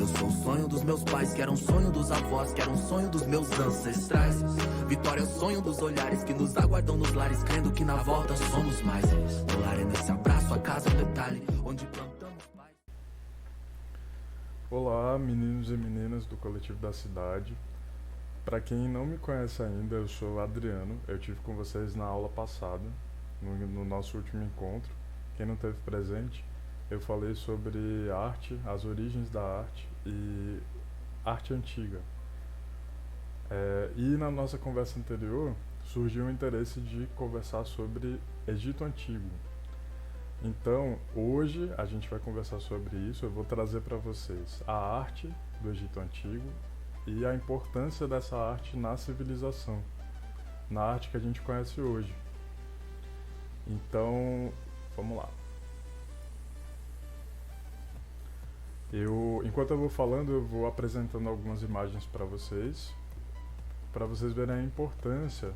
sou o sonho dos meus pais, que era um sonho dos avós, que era um sonho dos meus ancestrais. Vitória é o sonho dos olhares que nos aguardam nos lares, crendo que na volta somos mais. O lar é nesse abraço, a casa é um detalhe, onde plantamos paz. Olá, meninos e meninas do Coletivo da Cidade. Para quem não me conhece ainda, eu sou o Adriano. Eu tive com vocês na aula passada, no nosso último encontro. Quem não esteve presente, eu falei sobre arte, as origens da arte e arte antiga. E na nossa conversa anterior, surgiu o interesse de conversar sobre Egito Antigo. Então, hoje a gente vai conversar sobre isso. Eu vou trazer para vocês a arte do Egito Antigo e a importância dessa arte na civilização, na arte que a gente conhece hoje. Então, vamos lá. Enquanto eu vou falando, eu vou apresentando algumas imagens para vocês verem a importância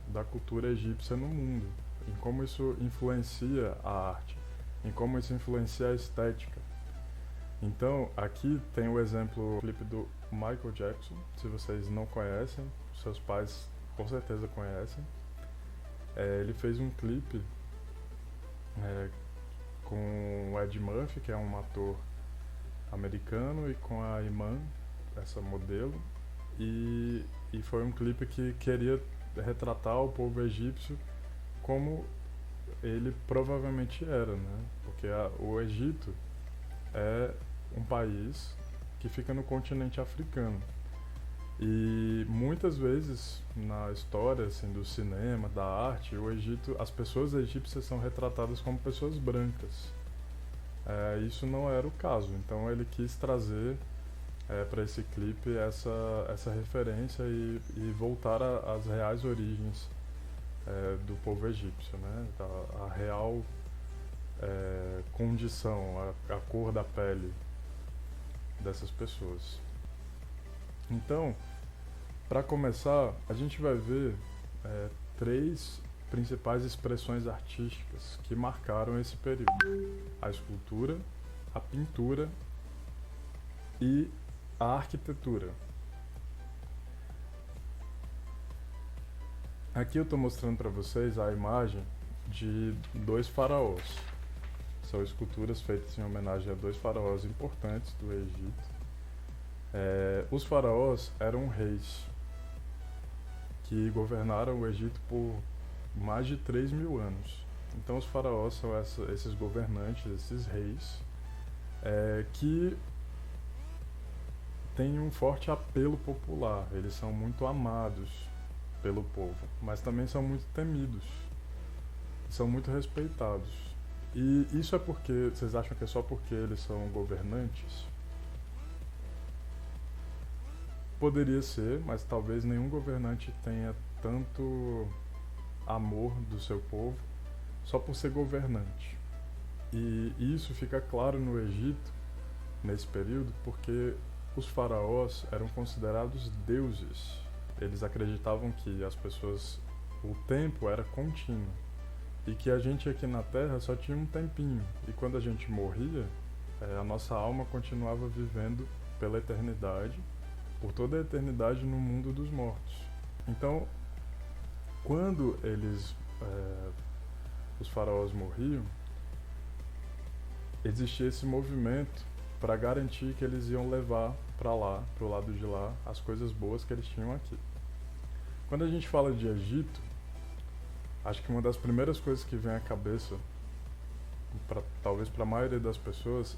da cultura egípcia no mundo, em como isso influencia a arte, em como isso influencia a estética. Então, aqui tem o exemplo, o clipe do Michael Jackson. Se vocês não conhecem, seus pais com certeza conhecem. Ele fez um clipe com o Ed Murphy, que é um ator americano, e com a Iman, essa modelo. E foi um clipe que queria retratar o povo egípcio como ele provavelmente era, né? Porque o Egito é um país que fica no continente africano. E muitas vezes na história assim, do cinema, da arte, o Egito, as pessoas egípcias são retratadas como pessoas brancas. Isso não era o caso, então ele quis trazer para esse clipe essa referência e voltar às reais origens do povo egípcio, né? A real condição, a cor da pele dessas pessoas. Então, para começar, a gente vai ver três principais expressões artísticas que marcaram esse período: a escultura, a pintura e a arquitetura. Aqui eu estou mostrando para vocês a imagem de dois faraós. São esculturas feitas em homenagem a dois faraós importantes do Egito. Os faraós eram reis que governaram o Egito por mais de 3.000 anos. Então os faraós são esses governantes, esses reis, que têm um forte apelo popular. Eles são muito amados pelo povo, mas também são muito temidos, são muito respeitados. E isso é porque, vocês acham que é só porque eles são governantes? Poderia ser, mas talvez nenhum governante tenha tanto amor do seu povo só por ser governante. E isso fica claro no Egito, nesse período, porque os faraós eram considerados deuses. Eles acreditavam que o tempo era contínuo e que a gente aqui na Terra só tinha um tempinho. E quando a gente morria, a nossa alma continuava vivendo pela eternidade, por toda a eternidade no mundo dos mortos. Então, quando os faraós morriam, existia esse movimento para garantir que eles iam levar para lá, pro lado de lá, as coisas boas que eles tinham aqui. Quando a gente fala de Egito, acho que uma das primeiras coisas que vem à cabeça, talvez para a maioria das pessoas,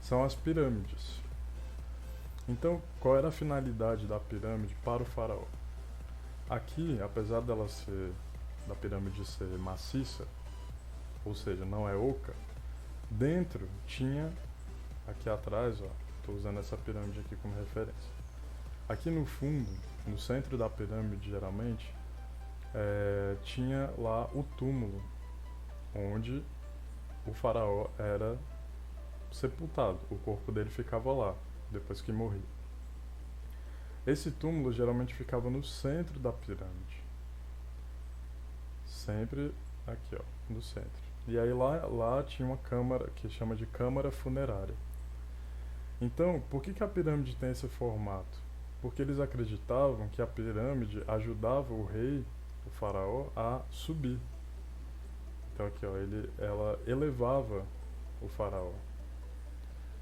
são as pirâmides. Então, qual era a finalidade da pirâmide para o faraó? Aqui, apesar da pirâmide ser maciça, ou seja, não é oca, dentro tinha, aqui atrás, estou usando essa pirâmide aqui como referência. Aqui no fundo, no centro da pirâmide geralmente, tinha lá o túmulo, onde o faraó era sepultado, o corpo dele ficava lá, depois que morria. Esse túmulo geralmente ficava no centro da pirâmide, sempre aqui, no centro. E aí lá tinha uma câmara que chama de câmara funerária. Então, por que a pirâmide tem esse formato? Porque eles acreditavam que a pirâmide ajudava o rei, o faraó, a subir. Então aqui, ó, ela elevava o faraó,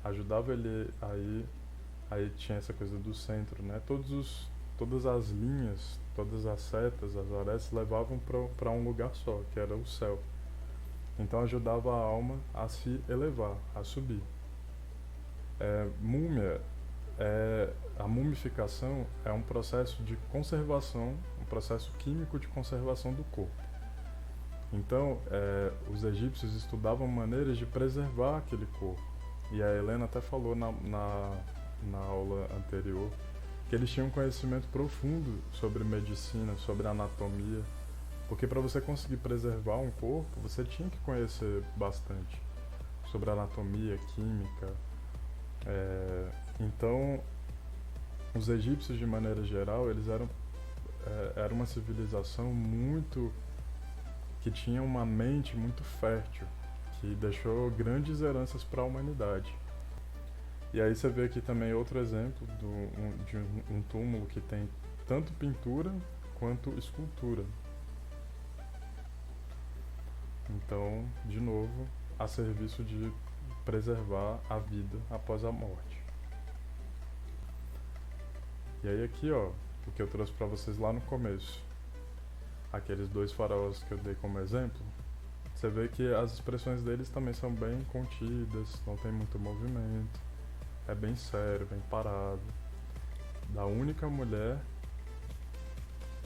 ajudava ele aí tinha essa coisa do centro, né? Todas as linhas, todas as setas, as arestas levavam para um lugar só, que era o céu. Então ajudava a alma a se elevar, a subir. Múmia, a mumificação é um processo de conservação, um processo químico de conservação do corpo. Então, os egípcios estudavam maneiras de preservar aquele corpo. E a Helena até falou na aula anterior que eles tinham um conhecimento profundo sobre medicina, sobre anatomia, porque para você conseguir preservar um corpo, você tinha que conhecer bastante sobre anatomia, química. Então, os egípcios, de maneira geral, eles era uma civilização que tinha uma mente muito fértil, que deixou grandes heranças para a humanidade. E aí você vê aqui também outro exemplo de um túmulo que tem tanto pintura quanto escultura. Então, de novo, a serviço de preservar a vida após a morte. E aí aqui, ó, o que eu trouxe para vocês lá no começo, aqueles 2 faraós que eu dei como exemplo, você vê que as expressões deles também são bem contidas, não tem muito movimento, é bem sério, bem parado. Da única mulher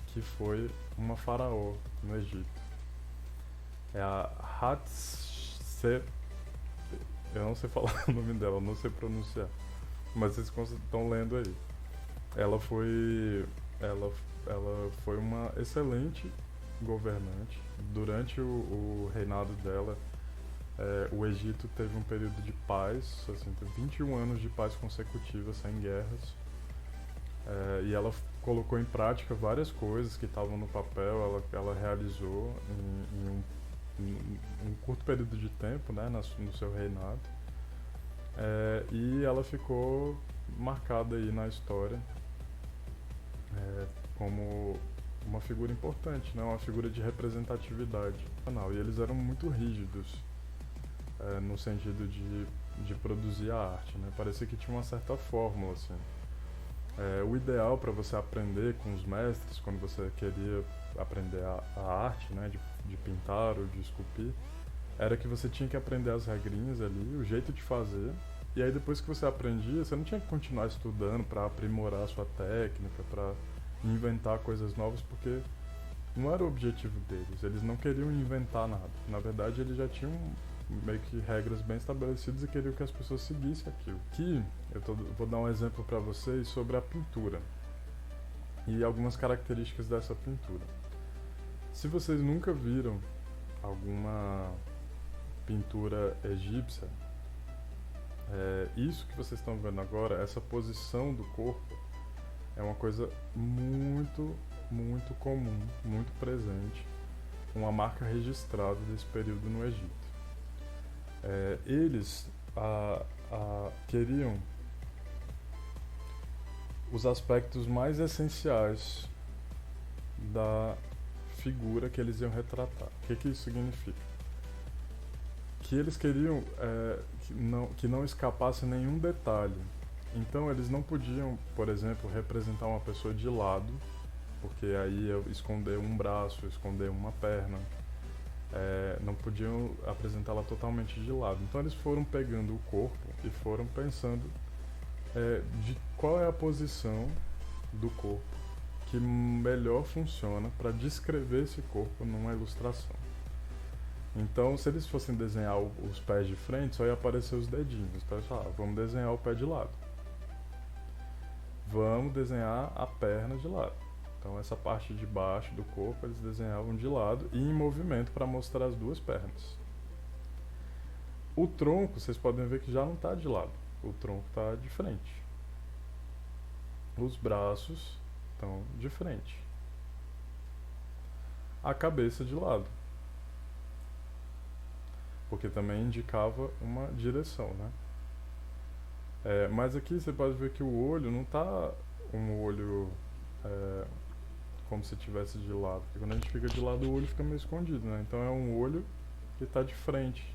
que foi uma faraó no Egito. É a Hatshepsut. Eu não sei falar o nome dela, não sei pronunciar, mas vocês estão lendo aí. Ela foi uma excelente governante. Durante o reinado dela, o Egito teve um período de paz, assim, 21 anos de paz consecutiva, sem guerras. E ela colocou em prática várias coisas que estavam no papel, ela realizou em um curto período de tempo, né, no seu reinado. E ela ficou marcada aí na história como uma figura importante, né, uma figura de representatividade. E eles eram muito rígidos no sentido de produzir a arte, né? Parecia que tinha uma certa fórmula, assim. O ideal para você aprender com os mestres, quando você queria aprender a arte, né, de pintar ou de esculpir, era que você tinha que aprender as regrinhas ali, o jeito de fazer, e aí depois que você aprendia, você não tinha que continuar estudando para aprimorar a sua técnica, para inventar coisas novas, porque não era o objetivo deles, eles não queriam inventar nada. Na verdade, eles já tinham meio que regras bem estabelecidas e queriam que as pessoas seguissem aquilo. Aqui, vou dar um exemplo para vocês sobre a pintura e algumas características dessa pintura. Se vocês nunca viram alguma pintura egípcia, isso que vocês estão vendo agora, essa posição do corpo, é uma coisa muito, muito comum, muito presente, uma marca registrada desse período no Egito. Eles queriam os aspectos mais essenciais da figura que eles iam retratar. O que isso significa? Que eles queriam que não escapasse nenhum detalhe. Então eles não podiam, por exemplo, representar uma pessoa de lado, porque aí ia esconder um braço, esconder uma perna. Não podiam apresentá-la totalmente de lado. Então eles foram pegando o corpo e foram pensando de qual é a posição do corpo que melhor funciona para descrever esse corpo numa ilustração. Então, se eles fossem desenhar os pés de frente, só ia aparecer os dedinhos. Então eles falaram, vamos desenhar o pé de lado. Vamos desenhar a perna de lado. Então essa parte de baixo do corpo eles desenhavam de lado e em movimento para mostrar as 2 pernas. O tronco, vocês podem ver que já não está de lado. O tronco está de frente. Os braços estão de frente. A cabeça de lado. Porque também indicava uma direção, né? Mas aqui você pode ver que o olho não está um olho é, como se tivesse de lado. Porque quando a gente fica de lado, o olho fica meio escondido, né? Então é um olho que está de frente.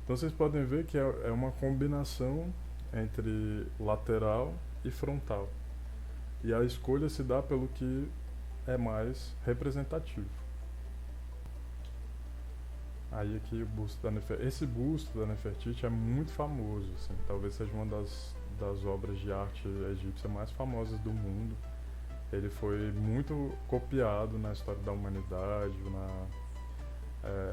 Então vocês podem ver que é uma combinação entre lateral e frontal. E a escolha se dá pelo que é mais representativo. Aí aqui o busto da Nefertiti. Esse busto da Nefertiti é muito famoso, assim, talvez seja uma das obras de arte egípcia mais famosas do mundo. Ele foi muito copiado na história da humanidade,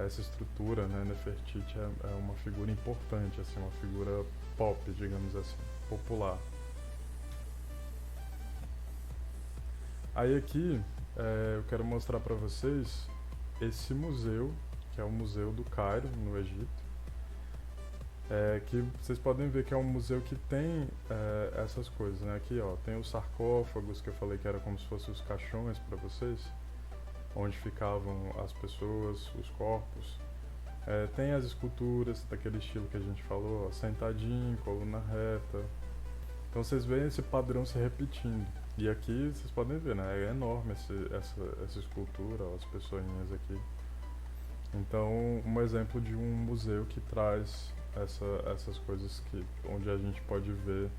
essa estrutura, né, Nefertiti é uma figura importante, assim, uma figura pop, digamos assim, popular. Aí aqui eu quero mostrar para vocês esse museu, que é o Museu do Cairo, no Egito. Que vocês podem ver que é um museu que tem essas coisas, né? Aqui, ó, tem os sarcófagos, que eu falei que era como se fossem os caixões para vocês, onde ficavam as pessoas, os corpos. Tem as esculturas daquele estilo que a gente falou, ó, sentadinho, coluna reta. Então vocês veem esse padrão se repetindo. E aqui vocês podem ver, né? É enorme essa escultura, ó, as pessoinhas aqui. Então, um exemplo de um museu que traz essas coisas onde a gente pode ver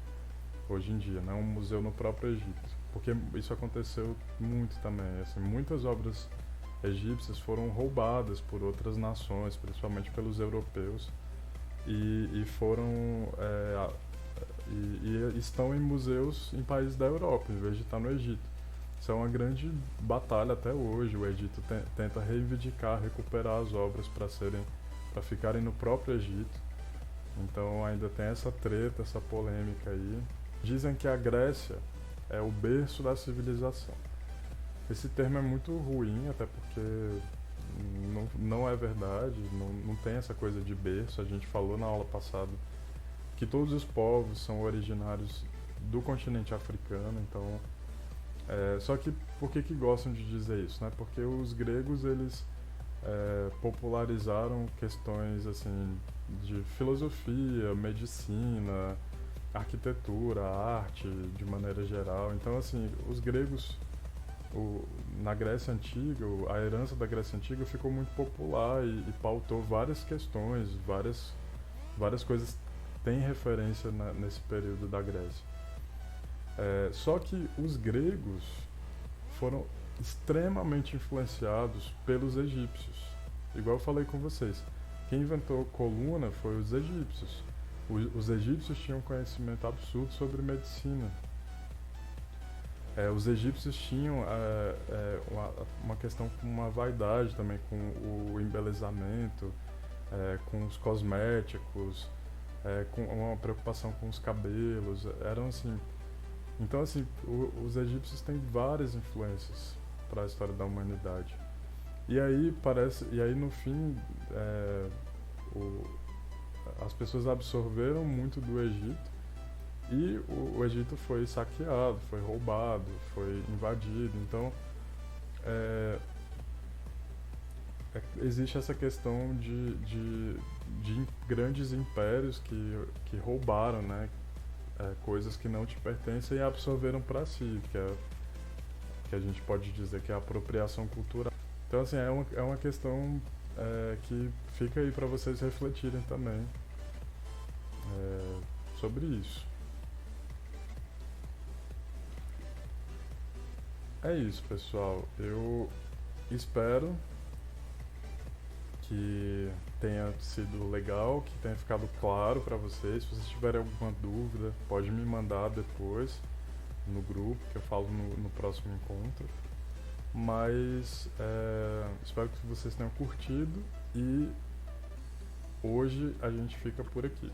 hoje em dia, né? Um museu no próprio Egito. Porque isso aconteceu muito também, assim, muitas obras egípcias foram roubadas por outras nações, principalmente pelos europeus, e estão em museus em países da Europa, em vez de estar no Egito. Isso é uma grande batalha até hoje. O Egito tenta reivindicar, recuperar as obras para ficarem no próprio Egito. Então ainda tem essa treta, essa polêmica aí. Dizem que a Grécia é o berço da civilização. Esse termo é muito ruim, até porque não é verdade, não tem essa coisa de berço. A gente falou na aula passada que todos os povos são originários do continente africano, então... só que por que gostam de dizer isso, né? Porque os gregos, eles popularizaram questões assim de filosofia, medicina, arquitetura, arte de maneira geral. Então, assim, os gregos, na Grécia Antiga, a herança da Grécia Antiga ficou muito popular e pautou várias questões, várias coisas têm referência nesse período da Grécia. Só que os gregos foram extremamente influenciados pelos egípcios. Igual eu falei com vocês, quem inventou coluna foi os egípcios. Os egípcios tinham conhecimento absurdo sobre medicina. Os egípcios tinham uma questão com uma vaidade também, com o embelezamento, com os cosméticos, com uma preocupação com os cabelos. Eram assim... Então, assim, os egípcios têm várias influências para a história da humanidade. E aí no fim, as pessoas absorveram muito do Egito e o Egito foi saqueado, foi roubado, foi invadido. Então, existe essa questão de grandes impérios que roubaram, né? Coisas que não te pertencem e absorveram para si, que a gente pode dizer que é a apropriação cultural. Então, assim, é uma questão que fica aí para vocês refletirem também sobre isso. É isso, pessoal. Eu espero que tenha sido legal, que tenha ficado claro para vocês. Se vocês tiverem alguma dúvida, pode me mandar depois no grupo, que eu falo no próximo encontro. Mas espero que vocês tenham curtido e hoje a gente fica por aqui.